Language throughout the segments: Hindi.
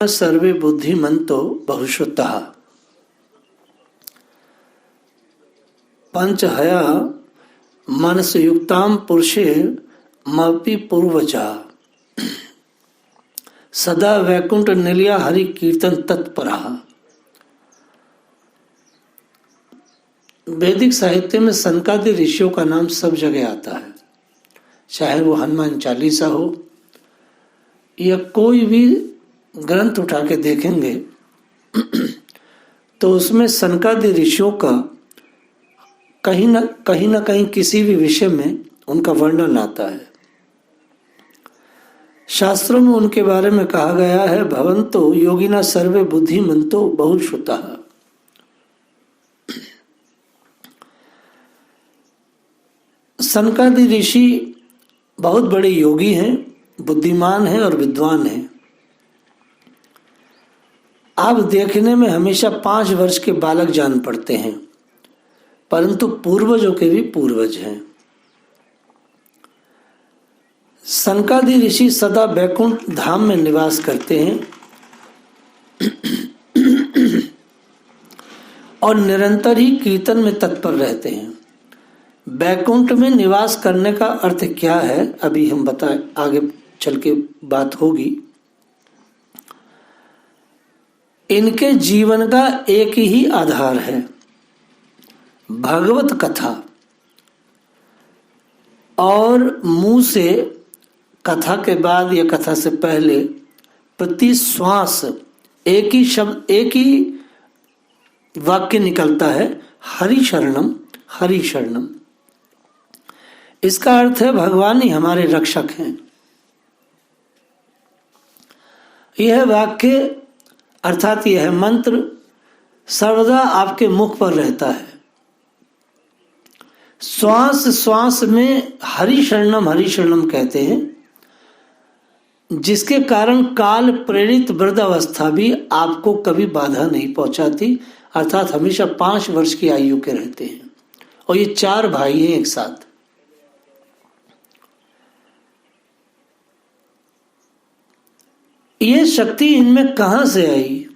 सर्वे बुद्धिमन्तो बहुश्रुतः पंचहया मनसयुक्तां पुरुषे मपि पूर्वजा सदा वैकुंठ निलया हरि कीर्तन तत्परा। वैदिक साहित्य में सनकादि ऋषियों का नाम सब जगह आता है, चाहे वो हनुमान चालीसा हो या कोई भी ग्रंथ उठा के देखेंगे तो उसमें सनकादि ऋषियों का कहीं ना कहीं किसी भी विषय में उनका वर्णन आता है। शास्त्रों में उनके बारे में कहा गया है, भवन्तो योगिना सर्वे बुद्धिमन्तो बहुश्रुतः। सनकादि ऋषि बहुत बड़े योगी हैं, बुद्धिमान हैं और विद्वान हैं। आप देखने में हमेशा 5 वर्ष के बालक जान पड़ते हैं, परंतु पूर्वजों के भी पूर्वज हैं। सनकादि ऋषि सदा बैकुंठ धाम में निवास करते हैं और निरंतर ही कीर्तन में तत्पर रहते हैं। बैकुंठ में निवास करने का अर्थ क्या है, अभी हम बताएं, आगे चल के बात होगी। इनके जीवन का एक ही आधार है, भगवत कथा। और मुंह से कथा के बाद या कथा से पहले प्रति श्वास एक ही शब्द, एक ही वाक्य निकलता है, हरि शरणम हरि शरणम। इसका अर्थ है भगवान ही हमारे रक्षक हैं। यह वाक्य अर्थात यह मंत्र सर्वदा आपके मुख पर रहता है। श्वास श्वास में हरि शरणम कहते हैं, जिसके कारण काल प्रेरित वृद्धावस्था भी आपको कभी बाधा नहीं पहुंचाती, अर्थात हमेशा 5 वर्ष की आयु के रहते हैं। और ये 4 भाई हैं एक साथ। ये शक्ति इनमें कहां से आई?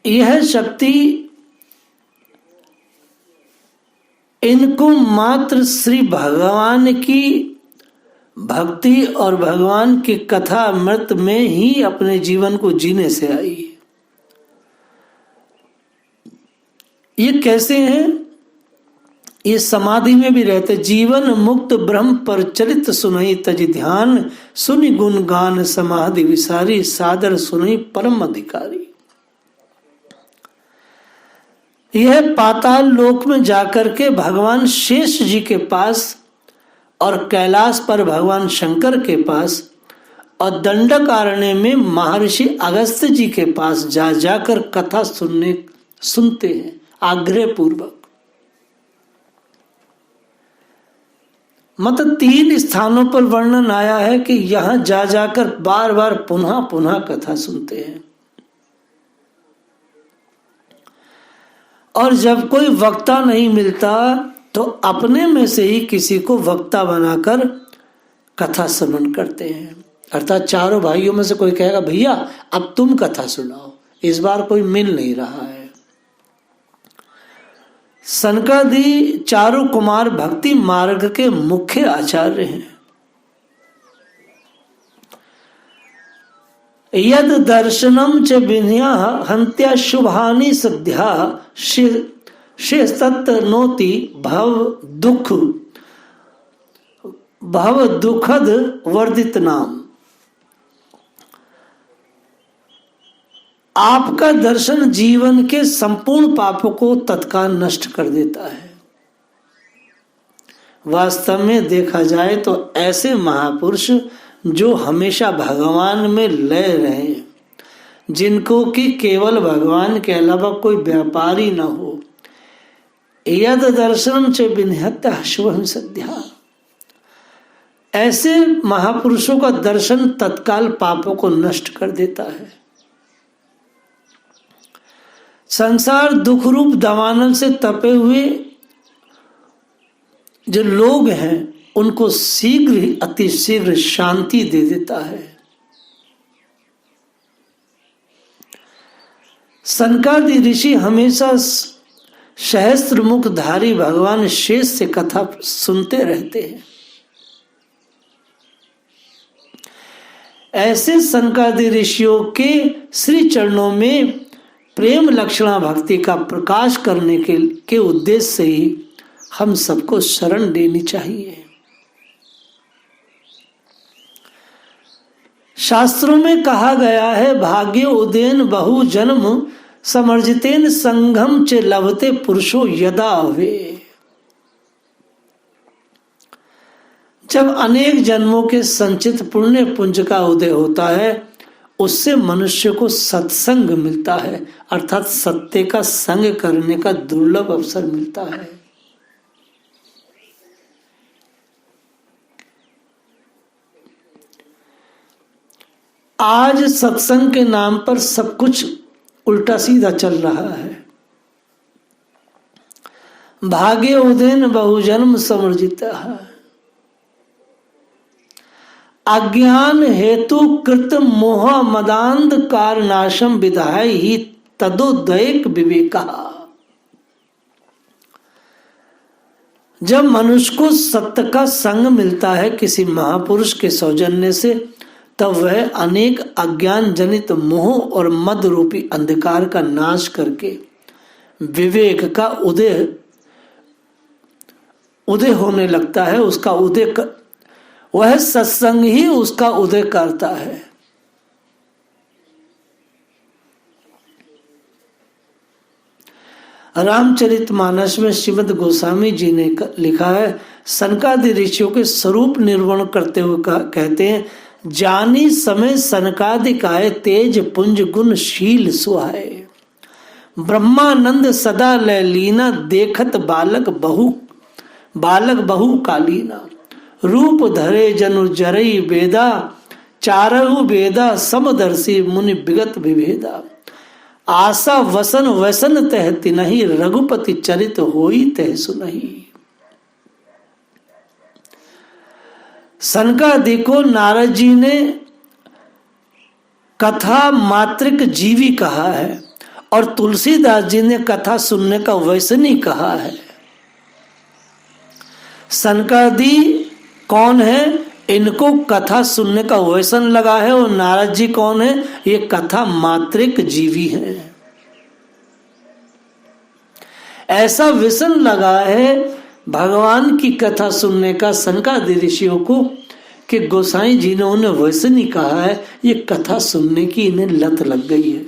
यह शक्ति इनको मात्र श्री भगवान की भक्ति और भगवान की कथा अमृत में ही अपने जीवन को जीने से आई। ये कैसे हैं? ये समाधि में भी रहते, जीवन मुक्त ब्रह्म पर चरित सुनई तज ध्यान, सुनि गुण गान समाधि विसारी, सादर सुनई परम अधिकारी। यह पाताल लोक में जाकर के भगवान शेष जी के पास और कैलाश पर भगवान शंकर के पास और दंडकारण्य में महर्षि अगस्त्य जी के पास जा जाकर कथा सुनते हैं आग्रह पूर्वक। मतलब 3 स्थानों पर वर्णन आया है कि यहां जा जाकर बार बार पुनः पुनः कथा सुनते हैं। और जब कोई वक्ता नहीं मिलता तो अपने में से ही किसी को वक्ता बनाकर कथा श्रवण करते हैं। अर्थात चारों भाइयों में से कोई कहेगा भैया अब तुम कथा सुनाओ, इस बार कोई मिल नहीं रहा है। सनकादि चारों कुमार भक्ति मार्ग के मुख्य आचार्य हैं। यद दर्शनम च विनया हंत्या शुभानि सद्या शेषतत्नोति भव दुखद वर्धित नाम। आपका दर्शन जीवन के संपूर्ण पापों को तत्काल नष्ट कर देता है। वास्तव में देखा जाए तो ऐसे महापुरुष जो हमेशा भगवान में लय रहे, जिनको कि केवल भगवान के अलावा कोई व्यापार ही न हो, यद दर्शनम च विनहत्या शुभम सद्या, ऐसे महापुरुषों का दर्शन तत्काल पापों को नष्ट कर देता है। संसार दुख रूप दावानल से तपे हुए जो लोग हैं उनको शीघ्र ही अति शीघ्र शांति दे देता है। सनकादि ऋषि हमेशा सहस्त्र मुखधारी भगवान शेष से कथा सुनते रहते हैं। ऐसे सनकादि ऋषियों के श्री चरणों में प्रेम लक्षणा भक्ति का प्रकाश करने के उद्देश्य से ही हम सबको शरण लेनी चाहिए। शास्त्रों में कहा गया है, भाग्य उदेन बहु जन्म समर्जितेन संघम च लभते पुरुषो यदा वे। जब अनेक जन्मों के संचित पुण्य पुंज का उदय होता है, उससे मनुष्य को सत्संग मिलता है, अर्थात सत्य का संग करने का दुर्लभ अवसर मिलता है। आज सत्संग के नाम पर सब कुछ उल्टा सीधा चल रहा है। भाग्य उदेन बहुजन्म समर्जिता है। अज्ञान हेतु कृत मोह मदांध कारनाशम विधाय ही तदोदयक विवेका। जब मनुष्य को सत्य का संग मिलता है किसी महापुरुष के सौजन्य से, तब वह अनेक अज्ञान जनित मोह और मद रूपी अंधकार का नाश करके विवेक का उदय होने लगता है। उसका वह सत्संग ही उसका उदय करता है। रामचरितमानस में श्रीमद् गोस्वामी जी ने लिखा है, सनकादि ऋषियों के स्वरूप निर्वण करते हुए कहते हैं, जानी समय सनकादिकाय तेज पुंज गुण शील सुहाए। ब्रह्मानंद सदा लय लीना देखत बालक बहु कालीना। रूप धरे जनु जरई वेदा चारहु वेदा समदर्शी मुनि विगत विभेदा। आशा वसन वसन तह तिनहि रघुपति चरित होई तह सुनहि। सनकादि को नारद जी ने कथा मात्रिक जीवी कहा है और तुलसीदास जी ने कथा सुनने का व्यसनी कहा है। सनकादि कौन है? इनको कथा सुनने का व्यसन लगा है। और नारद जी कौन है? ये कथा मात्रिक जीवी है। ऐसा व्यसन लगा है भगवान की कथा सुनने का सनकादि ऋषियों को कि गोसाई जी ने उन्हें वैसे नहीं कहा है, ये कथा सुनने की इन्हें लत लग गई है।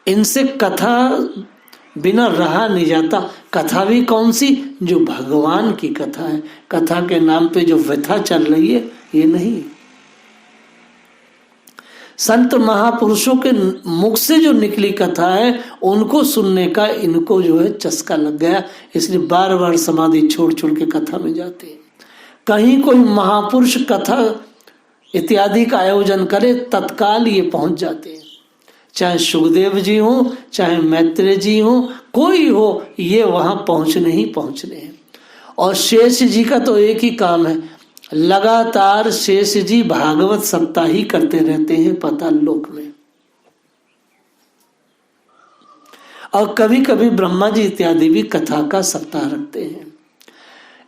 इनसे कथा बिना रहा नहीं जाता। कथा भी कौन सी? जो भगवान की कथा है। कथा के नाम पे जो व्यथा चल रही है, ये नहीं। संत महापुरुषों के मुख से जो निकली कथा है, उनको सुनने का इनको जो है चस्का लग गया, इसलिए बार बार समाधि छोड़ छोड़ के कथा में जाते हैं। कहीं कोई महापुरुष कथा इत्यादि का आयोजन करे, तत्काल ये पहुंच जाते हैं। चाहे सुखदेव जी हो, चाहे मैत्रेय जी हो, कोई हो, ये वहां पहुंचने ही पहुंचने हैं। और शेष जी का तो एक ही काम है, लगातार शेष जी भागवत सप्ताह ही करते रहते हैं पाताल लोक में। और कभी कभी ब्रह्मा जी इत्यादि भी कथा का सप्ताह रखते हैं।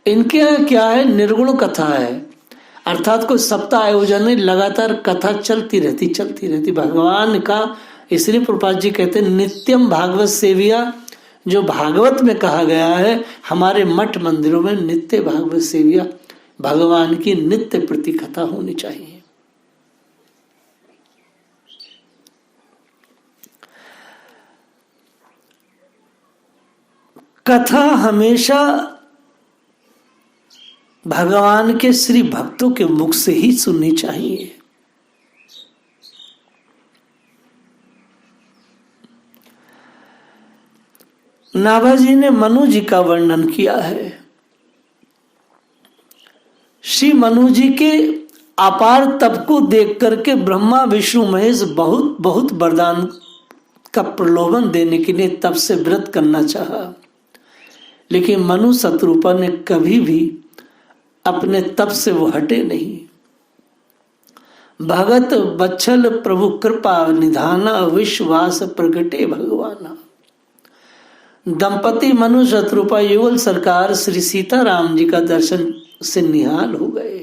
इनके यहाँ क्या है? निर्गुण कथा है, अर्थात कोई सप्ताह आयोजन नहीं, लगातार कथा चलती रहती भगवान का। इसलिए प्रभुपाद जी कहते हैं नित्यम भागवत सेविया। जो भागवत में कहा गया है, हमारे मठ मंदिरों में नित्य भागवत सेविया, भगवान की नित्य प्रति कथा होनी चाहिए। कथा हमेशा भगवान के श्री भक्तों के मुख से ही सुननी चाहिए। नाभाजी ने मनु जी का वर्णन किया है। श्री मनु जी के अपार तप को देख करके ब्रह्मा विष्णु महेश बहुत वरदान का प्रलोभन देने के लिए तप से व्रत करना चाहा, लेकिन मनु शत्रुपा ने कभी भी अपने तप से वो हटे नहीं। भगत बच्छल प्रभु कृपा निधाना, विश्वास प्रगटे भगवाना। दंपति मनु शत्रुपा युगल सरकार श्री सीताराम जी का दर्शन से निहाल हो गए।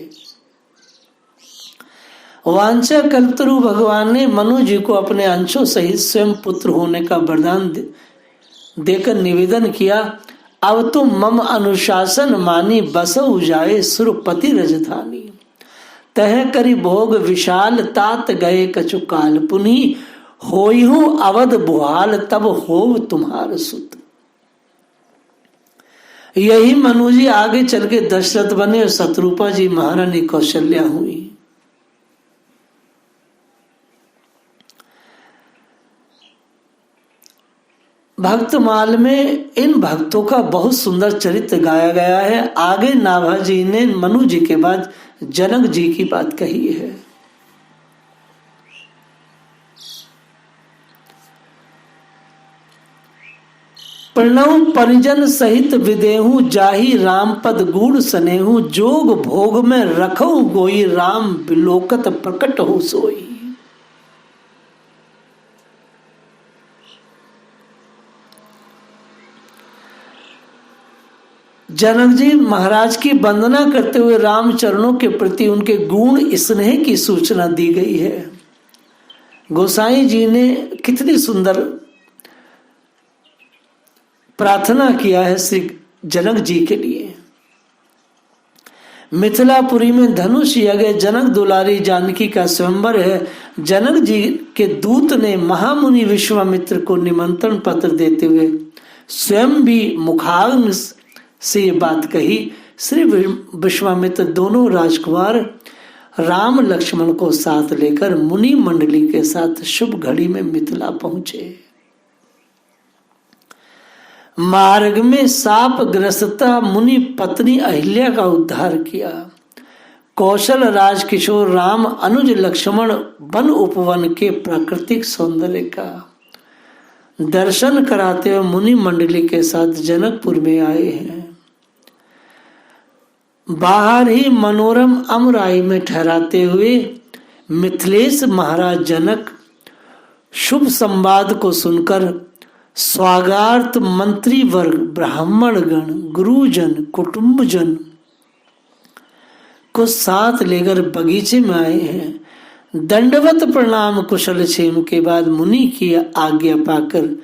वांछा कल्पतरु भगवान ने मनु जी को अपने अंशों सहित स्वयं पुत्र होने का वरदान देकर निवेदन किया, अब तो मम अनुशासन मानी, बसउ जाए सुरपति रजधानी। तह करी भोग विशाल, तात गए कछु काल, पुनि होइहु अवध बुहाल, तब होव तुम्हार सुत। यही मनु जी आगे चल के दशरथ बने और शत्रुपा जी महारानी कौशल्या हुई। भक्तमाल में इन भक्तों का बहुत सुंदर चरित्र गाया गया है। आगे नाभा जी ने मनु जी के बाद जनक जी की बात कही है। प्रणव परिजन सहित विदेहू, जाहि राम पद गूढ़ सनेहू, जोग भोग में रखो गोई, राम बिलोकत प्रकट हो सोई। जनक जी महाराज की वंदना करते हुए राम चरणों के प्रति उनके गुण स्नेह की सूचना दी गई है। गोसाई जी ने कितनी सुंदर प्रार्थना किया है श्री जनक जी के लिए। मिथिलापुरी में धनुष यज्ञ जनक दुलारी जानकी का स्वयंवर है। जनक जी के दूत ने महामुनि विश्वामित्र को निमंत्रण पत्र देते हुए स्वयं भी मुखाग्नि से ये बात कही। श्री विश्वामित्र दोनों राजकुमार राम लक्ष्मण को साथ लेकर मुनि मंडली के साथ शुभ घड़ी में मिथिला पहुंचे। मार्ग में साप ग्रस्तता मुनि पत्नी अहिल्या का उद्धार किया। कौशल राज किशोर राम अनुज लक्ष्मण वन उपवन के प्राकृतिक सौंदर्य का दर्शन कराते हुए मुनि मंडली के साथ जनकपुर में आए हैं। बाहर ही मनोरम अमराई में ठहराते हुए मिथिलेश महाराज जनक शुभ संवाद को सुनकर स्वागतार्थ मंत्री वर्ग, ब्राह्मण गण, गुरुजन, कुटुंबजन को साथ लेकर बगीचे में आए हैं। दंडवत प्रणाम कुशल क्षेम के बाद मुनि की आज्ञा पाकर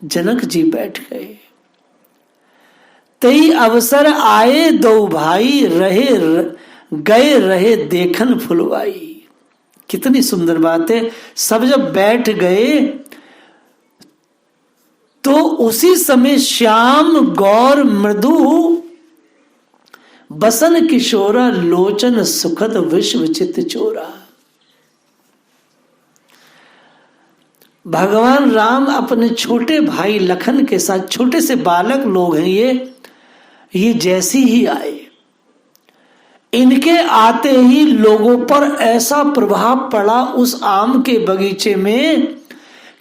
जनक जी बैठ गए। तई अवसर आए दो भाई, गए रहे देखन फुलवाई। कितनी सुंदर बात है। सब जब बैठ गए तो उसी समय श्याम गौर मृदु बसन किशोरा, लोचन सुखद विश्व चित चोरा। भगवान राम अपने छोटे भाई लखन के साथ, छोटे से बालक लोग हैं ये जैसी ही आए। इनके आते ही लोगों पर ऐसा प्रभाव पड़ा उस आम के बगीचे में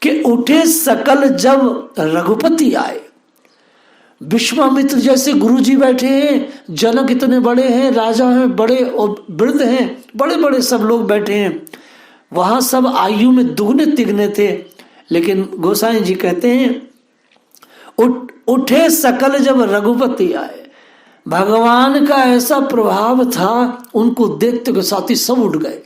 कि उठे सकल जब रघुपति आए। विश्वामित्र जैसे गुरुजी बैठे हैं, जनक इतने बड़े हैं, राजा हैं, बड़े और वृद्ध हैं, बड़े बड़े सब लोग बैठे हैं। वहां सब आयु में दुगने तिगने थे। लेकिन गोसाई जी कहते हैं उठे सकल जब रघुपति आए। भगवान का ऐसा प्रभाव था, उनको देखते के साथ ही सब उठ गए।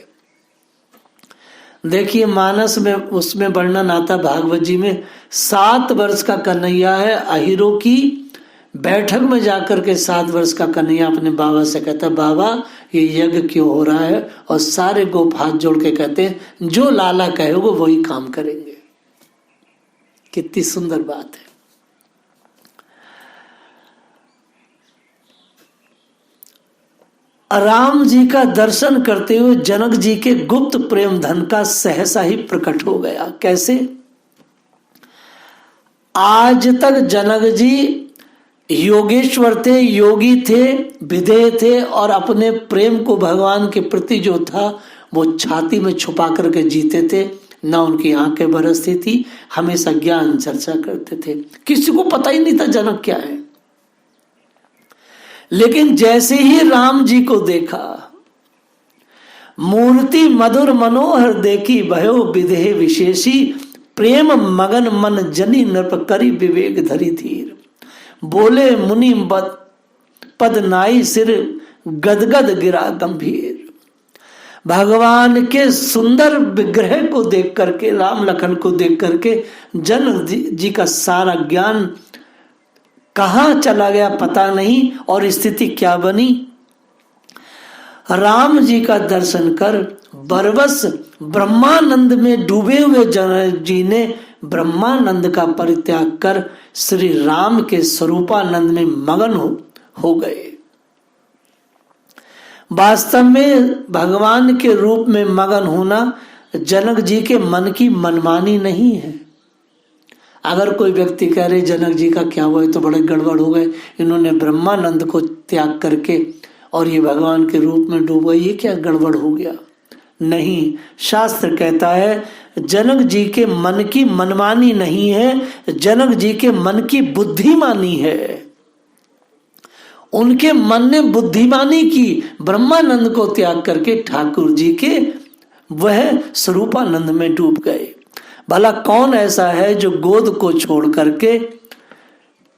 देखिए मानस में उसमें वर्णन आता भागवत जी में, 7 वर्ष का कन्हैया है, अहिरो की बैठक में जाकर के 7 वर्ष का कन्हैया अपने बाबा से कहता है, बाबा ये यज्ञ क्यों हो रहा है? और सारे गोप हाथ जोड़ के कहते हैं, जो लाला कहोगे वही काम करेंगे। कितनी सुंदर बात है। राम जी का दर्शन करते हुए जनक जी के गुप्त प्रेम धन का सहसा ही प्रकट हो गया। कैसे? आज तक जनक जी योगेश्वर थे, योगी थे, विधेय थे और अपने प्रेम को भगवान के प्रति जो था वो छाती में छुपा करके जीते थे। ना उनकी आंखें बरसती थी, हमेशा ज्ञान चर्चा करते थे, किसी को पता ही नहीं था जनक क्या है। लेकिन जैसे ही राम जी को देखा, मूर्ति मधुर मनोहर देखी भयो विदेह विशेषी, प्रेम मगन मन जनी नृप करी विवेक धरी धीर। बोले मुनि पद नाई सिर गदगद गिरा गंभीर। भगवान के सुंदर विग्रह को देख करके, राम लखन को देख करके जनक जी का सारा ज्ञान कहाँ चला गया पता नहीं, और स्थिति क्या बनी। राम जी का दर्शन कर बरबस ब्रह्मानंद में डूबे हुए जनक जी ने ब्रह्मानंद का परित्याग कर श्री राम के स्वरूपानंद में मगन हो गए। वास्तव में भगवान के रूप में मगन होना जनक जी के मन की मनमानी नहीं है। अगर कोई व्यक्ति कह रहे जनक जी का क्या हुआ, तो बड़े गड़बड़ हो गए, इन्होंने ब्रह्मानंद को त्याग करके और ये भगवान के रूप में डूब गए, ये क्या गड़बड़ हो गया। नहीं, शास्त्र कहता है जनक जी के मन की मनमानी नहीं है, जनक जी के मन की बुद्धिमानी है। उनके मन ने बुद्धिमानी की, ब्रह्मानंद को त्याग करके ठाकुर जी के वह स्वरूपानंद में डूब गए। भला कौन ऐसा है जो गोद को छोड़ करके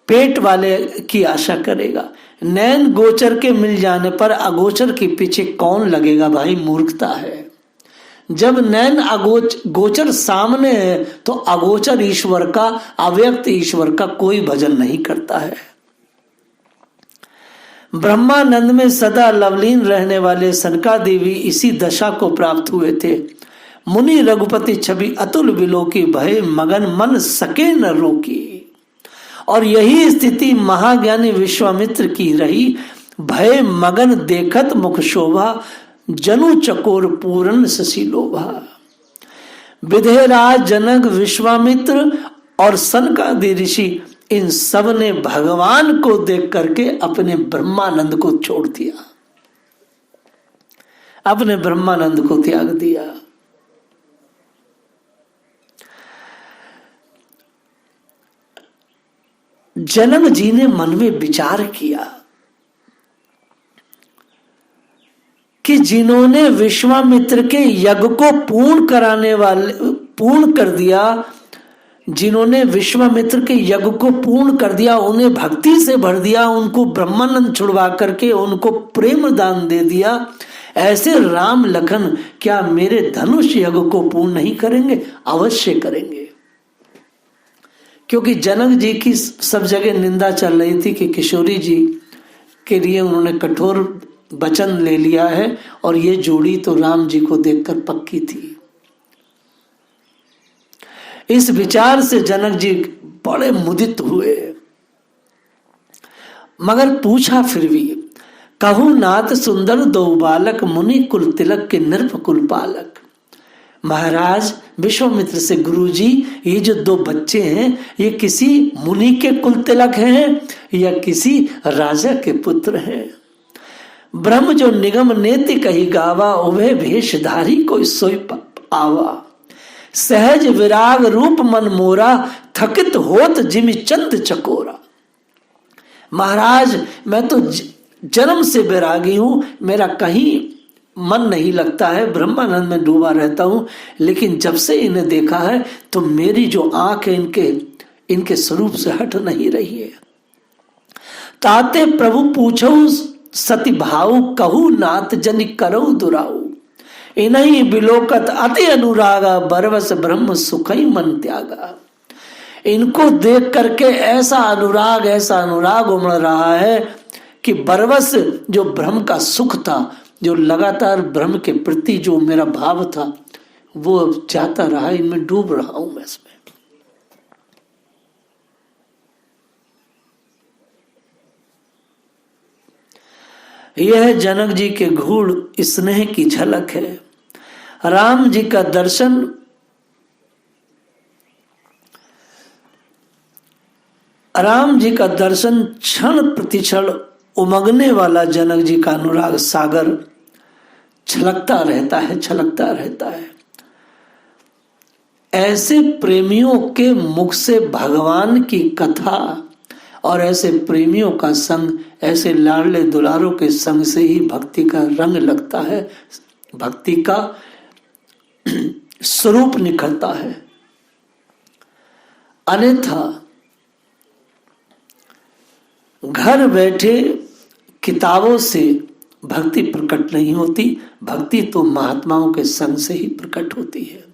पेट वाले की आशा करेगा। नैन गोचर के मिल जाने पर अगोचर के पीछे कौन लगेगा भाई, मूर्खता है। जब नैन गोचर सामने है तो अगोचर ईश्वर का, अव्यक्त ईश्वर का कोई भजन नहीं करता है। ब्रह्मानंद में सदा लवलीन रहने वाले सनकादेवी इसी दशा को प्राप्त हुए थे। मुनि रघुपति छवि अतुल विलोकी, भय मगन मन सके न रोकी। और यही स्थिति महाज्ञानी विश्वामित्र की रही। भय मगन देखत मुख शोभा, जनु चकोर पूरन शशि लोभा। विधेयराज जनक विश्वामित्र और सनकादि ऋषि, इन सब ने भगवान को देख करके अपने ब्रह्मानंद को छोड़ दिया, अपने ब्रह्मानंद को त्याग दिया। जनक जी ने मन में विचार किया कि जिन्होंने विश्वामित्र के यज्ञ को पूर्ण कर दिया, जिन्होंने विश्वामित्र के यज्ञ को पूर्ण कर दिया, उन्हें भक्ति से भर दिया, उनको ब्रह्मानंद छुड़वा करके उनको प्रेम दान दे दिया, ऐसे राम लखन क्या मेरे धनुष यज्ञ को पूर्ण नहीं करेंगे? अवश्य करेंगे। क्योंकि जनक जी की सब जगह निंदा चल रही थी कि किशोरी जी के लिए उन्होंने कठोर वचन ले लिया है, और ये जोड़ी तो राम जी को देखकर पक्की थी। इस विचार से जनक जी बड़े मुदित हुए, मगर पूछा फिर भी, कहूं नाथ सुंदर दो बालक, मुनि कुल तिलक के नृप कुल पालक। महाराज विश्वामित्र से, गुरुजी ये जो दो बच्चे हैं ये किसी मुनि के कुल तिलक हैं या किसी राजा के पुत्र हैं? ब्रह्म जो निगम नेति कही गावा, उभय भेषधारी कोई सोई आवा। सहज विराग रूप मन मोरा, थकित होत जिमि चंद चकोरा। महाराज मैं तो जन्म से वैरागी हूं, मेरा कहीं मन नहीं लगता है, ब्रह्मानंद में डूबा रहता हूं, लेकिन जब से इन्हें देखा है तो मेरी जो आंख है इनके स्वरूप से हट नहीं रही है। ताते प्रभु पूछो सति भाऊ, कहू नाथ जनि करऊ दुराऊ। इन्हीं बिलोकत अति अनुरागा, बरवस ब्रह्म सुखई मन त्यागा। इनको देख करके ऐसा अनुराग उमड़ रहा है कि बरवस जो ब्रह्म का सुख था, जो लगातार ब्रह्म के प्रति जो मेरा भाव था, वो अब जाता रहा, इनमें डूब रहा हूं मैं इसमें। यह जनक जी के गूढ़ स्नेह की झलक है। राम जी का दर्शन क्षण प्रतिक्षण उमगने वाला जनक जी का अनुराग सागर छलकता रहता है। ऐसे प्रेमियों के मुख से भगवान की कथा और ऐसे प्रेमियों का संग, ऐसे लाडले दुलारों के संग से ही भक्ति का रंग लगता है, भक्ति का स्वरूप निखरता है। अन्यथा घर बैठे किताबों से भक्ति प्रकट नहीं होती। भक्ति तो महात्माओं के संग से ही प्रकट होती है।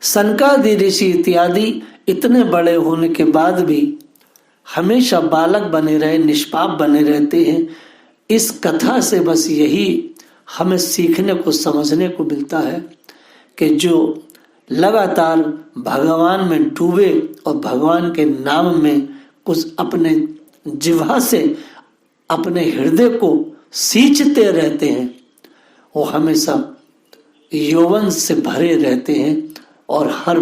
सनकादि ऋषि इत्यादि इतने बड़े होने के बाद भी हमेशा बालक बने रहे, निष्पाप बने रहते हैं। इस कथा से बस यही हमें सीखने को, समझने को मिलता है कि जो लगातार भगवान में डूबे और भगवान के नाम में कुछ अपने जिह्वा से अपने हृदय को सींचते रहते हैं, वो हमेशा यौवन से भरे रहते हैं और हर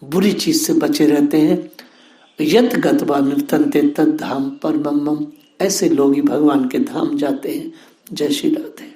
बुरी चीज से बचे रहते हैं। यत गत्वा निवर्तन्ते तद् धाम परमम्। ऐसे लोग ही भगवान के धाम जाते हैं। जय श्री राधे।